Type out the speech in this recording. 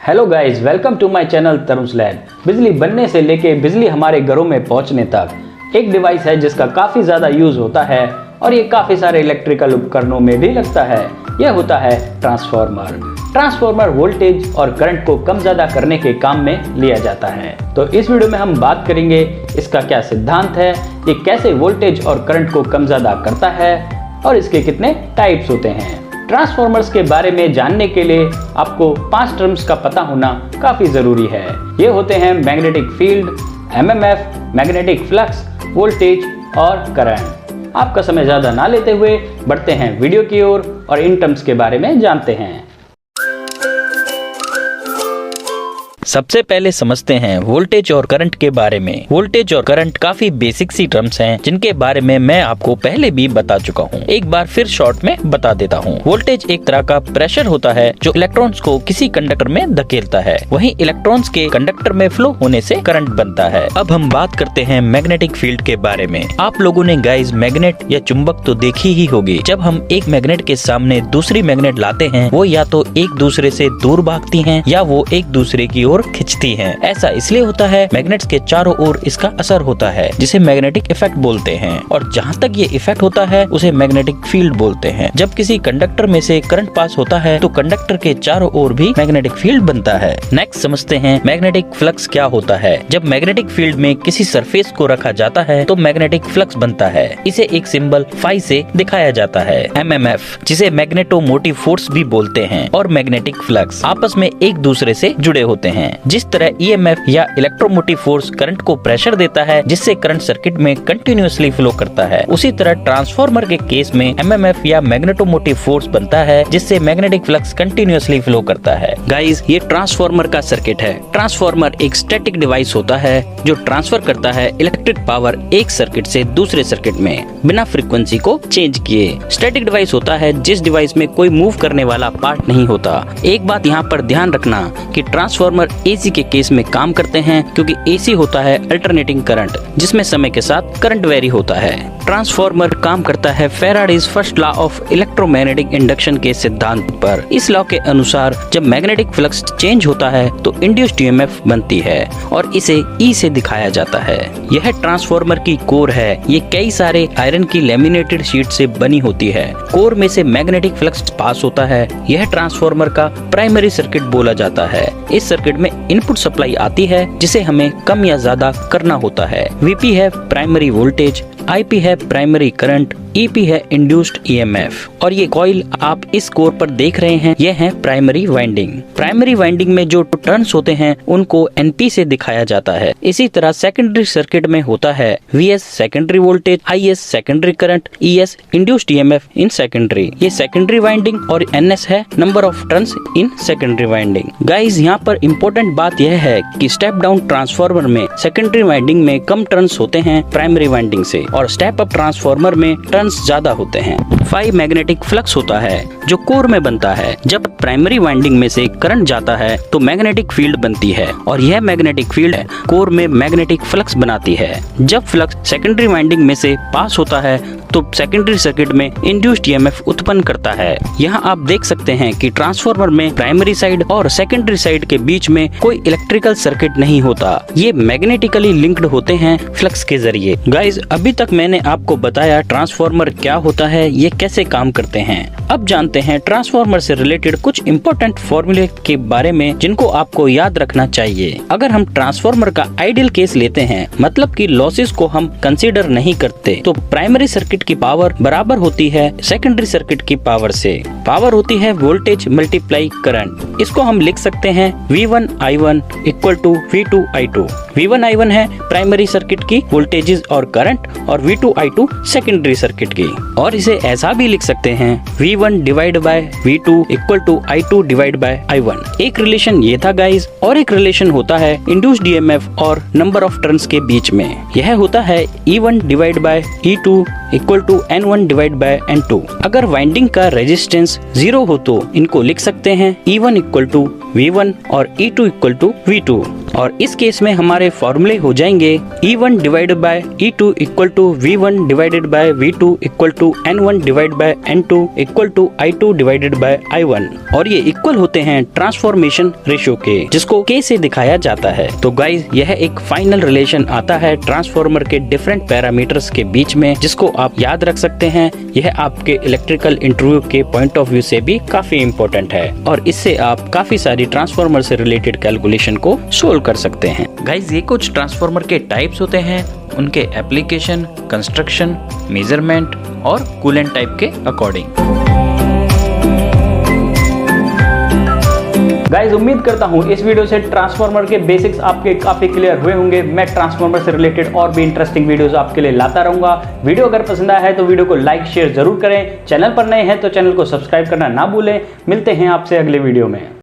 Hello guys, welcome to my channel Tarun lab. बिजली बनने से लेके बिजली हमारे घरों में पहुंचने तक एक डिवाइस है जिसका काफ़ी ज़्यादा यूज़ होता है और ये काफ़ी सारे इलेक्ट्रिकल उपकरणों में भी लगता है। यह होता है ट्रांसफार्मर। ट्रांसफार्मर वोल्टेज और करंट को कम ज़्यादा करने के काम में लिया जाता है। तो इस वीडियो में हम बात करेंगे इसका क्या सिद्धांत है, ये कैसे वोल्टेज और करंट को कम ज़्यादा करता है और इसके कितने टाइप्स होते हैं। ट्रांसफार्मर्स के बारे में जानने के लिए आपको 5 टर्म्स का पता होना काफ़ी ज़रूरी है। ये होते हैं magnetic field, MMF, magnetic flux, voltage और करंट। आपका समय ज़्यादा ना लेते हुए बढ़ते हैं वीडियो की ओर और इन टर्म्स के बारे में जानते हैं। सबसे पहले समझते हैं वोल्टेज और करंट के बारे में। वोल्टेज और करंट काफी बेसिक सी टर्म्स हैं जिनके बारे में मैं आपको पहले भी बता चुका हूं। एक बार फिर शॉर्ट में बता देता हूं। वोल्टेज एक तरह का प्रेशर होता है जो इलेक्ट्रॉन्स को किसी कंडक्टर में धकेलता है। वहीं इलेक्ट्रॉन्स के कंडक्टर में फ्लो होने से करंट बनता है। अब हम बात करते हैं मैग्नेटिक फील्ड के बारे में। आप लोगों ने गाइस मैग्नेट या चुंबक तो देखी ही होगी। जब हम एक मैग्नेट के सामने दूसरी मैग्नेट लाते हैं वो या तो एक दूसरे से दूर भागती हैं या वो एक दूसरे की ओर खिंचती हैं। ऐसा इसलिए होता है मैग्नेट्स के चारों ओर इसका असर होता है जिसे मैग्नेटिक इफेक्ट बोलते हैं और जहाँ तक ये इफेक्ट होता है उसे मैग्नेटिक फील्ड बोलते हैं। जब किसी कंडक्टर में से करंट पास होता है तो कंडक्टर के चारों ओर भी मैग्नेटिक फील्ड बनता है। नेक्स्ट समझते हैं मैग्नेटिक फ्लक्स क्या होता है। जब मैग्नेटिक फील्ड में किसी सरफेस को रखा जाता है तो मैग्नेटिक फ्लक्स बनता है। इसे एक सिंबल फाई से दिखाया जाता है। एमएमएफ जिसे मैग्नेटोमोटिव फोर्स भी बोलते हैं और मैग्नेटिक फ्लक्स आपस में एक दूसरे से जुड़े होते हैं। जिस तरह ईएमएफ या इलेक्ट्रोमोटिव फोर्स करंट को प्रेशर देता है जिससे करंट सर्किट में कंटिन्यूअसली फ्लो करता है, उसी तरह ट्रांसफार्मर के केस में एमएमएफ या मैग्नेटोमोटिव फोर्स बनता है जिससे मैग्नेटिक फ्लक्स कंटिन्यूअसली फ्लो करता है। गाइस, ये ट्रांसफार्मर का सर्किट है। ट्रांसफार्मर एक स्टैटिक डिवाइस होता है जो ट्रांसफर करता है इलेक्ट्रिक पावर एक सर्किट से दूसरे सर्किट में बिना फ्रीक्वेंसी को चेंज किए। स्टैटिक डिवाइस होता है जिस डिवाइस में कोई मूव करने वाला पार्ट नहीं होता। एक बात यहाँ पर ध्यान रखना कि ट्रांसफार्मर एसी के केस में काम करते हैं क्योंकि एसी होता है अल्टरनेटिंग करंट जिसमें समय के साथ करंट वेरी होता है। ट्रांसफार्मर काम करता है Faraday's first law of electromagnetic induction के सिद्धांत पर। इस लॉ के अनुसार जब मैग्नेटिक फ्लक्स चेंज होता है तो इंड्यूस्ड ईएमएफ बनती है और इसे ई से दिखाया जाता है। यह ट्रांसफार्मर की कोर है। ये कई सारे आयरन की लैमिनेटेड शीट से बनी होती है। कोर में से मैग्नेटिक फ्लक्स पास होता है। यह ट्रांसफार्मर का प्राइमरी सर्किट बोला जाता है। इस सर्किट में इनपुट सप्लाई आती है जिसे हमें कम या ज्यादा करना होता है। वीपी है प्राइमरी वोल्टेज, आईपी है प्राइमरी करंट, ईपी है इंड्यूस्ड ईएमएफ और ये कॉइल आप इस कोर पर देख रहे हैं ये है प्राइमरी वाइंडिंग। प्राइमरी वाइंडिंग में जो टर्न्स होते हैं उनको एनपी से दिखाया जाता है। इसी तरह सेकेंडरी सर्किट में होता है VS secondary voltage, IS secondary current, ES induced EMF in secondary. ये सेकेंडरी वाइंडिंग और एनएस है number of turns in secondary winding. Guys, यहाँ पर इम्पोर्टेंट बात यह है कि स्टेप डाउन ट्रांसफार्मर में सेकेंडरी वाइंडिंग में कम टर्न्स होते हैं प्राइमरी वाइंडिंग से और स्टेप अप ट्रांसफार्मर में टर्न्स ज्यादा होते हैं। 5 मैग्नेटिक फ्लक्स होता है जो कोर में बनता है। जब प्राइमरी वाइंडिंग में से करंट जाता है तो मैग्नेटिक फील्ड बनती है और यह मैग्नेटिक फील्ड कोर में मैग्नेटिक फ्लक्स बनाती है। जब फ्लक्स सेकेंडरी वाइंडिंग में से पास होता है तो सेकेंडरी सर्किट में इंड्यूस्ड ईएमएफ उत्पन्न करता है। यहाँ आप देख सकते हैं कि ट्रांसफार्मर में प्राइमरी साइड और सेकेंडरी साइड के बीच में कोई इलेक्ट्रिकल सर्किट नहीं होता। ये मैग्नेटिकली लिंक्ड होते हैं फ्लक्स के जरिए। गाइस, अभी तक मैंने आपको बताया ट्रांसफार्मर क्या होता है, ये कैसे काम करते हैं। अब जानते हैं ट्रांसफार्मर से रिलेटेड कुछ इंपॉर्टेंट फॉर्मूले के बारे में जिनको आपको याद रखना चाहिए। अगर हम ट्रांसफार्मर का आइडियल केस लेते हैं, मतलब कि लॉसेस को हम कंसीडर नहीं करते, तो प्राइमरी सर्किट की पावर बराबर होती है सेकेंडरी सर्किट की पावर से। पावर होती है वोल्टेज मल्टीप्लाई करंट। इसको हम लिख सकते हैं V1I1 equal to V2I2। V1I1 है प्राइमरी सर्किट की वोल्टेजेस और करंट और V2I2 सेकेंडरी सर्किट की। और इसे ऐसा भी लिख सकते हैं V1 divide by V2 equal to I2 divide by I1। एक रिलेशन ये था गाइस और एक रिलेशन होता है इंड्यूस्ड ईएमएफ और नंबर ऑफ टर्न्स के बीच में। यह होता है E1 divide by E2 equal to N1 divide by N2। अगर वाइंडिंग का रेजिस्टेंस 0 हो तो इनको लिख सकते हैं E1 इक्वल टू V1 और E2 इक्वल टू V2। और इस केस में हमारे फॉर्मूले हो जाएंगे E1 divided by E2 equal to V1 divided by V2 equal to N1 divide by N2 equal to I2 divided by I1, और ये इक्वल होते हैं ट्रांसफॉर्मेशन रेशियो के, जिसको K से दिखाया जाता है। तो गाइज यह एक फाइनल रिलेशन आता है ट्रांसफॉर्मर के डिफरेंट पैरामीटर्स के बीच में, जिसको आप याद रख सकते हैं। यह आपके इलेक्ट्रिकल इंटरव्यू के पॉइंट ऑफ व्यू से भी काफी इंपॉर्टेंट है और इससे आप काफी सारी ट्रांसफॉर्मर से रिलेटेड कैलकुलेशन को सोल्व कर सकते हैं। गाइज ये कुछ ट्रांसफॉर्मर के टाइप्स होते हैं, उनके एप्लीकेशन, कंस्ट्रक्शन, मेजरमेंट और कूलेंट टाइप के अकॉर्डिंग। गाइज उम्मीद करता हूँ इस वीडियो से ट्रांसफार्मर के बेसिक्स आपके काफी क्लियर हुए होंगे। मैं ट्रांसफार्मर से रिलेटेड और भी इंटरेस्टिंग वीडियोस आपके लिए लाता रहूंगा। वीडियो अगर पसंद आया है तो वीडियो को लाइक शेयर जरूर करें। चैनल पर नए हैं तो चैनल को सब्सक्राइब करना ना भूलें। मिलते हैं आपसे अगले वीडियो में।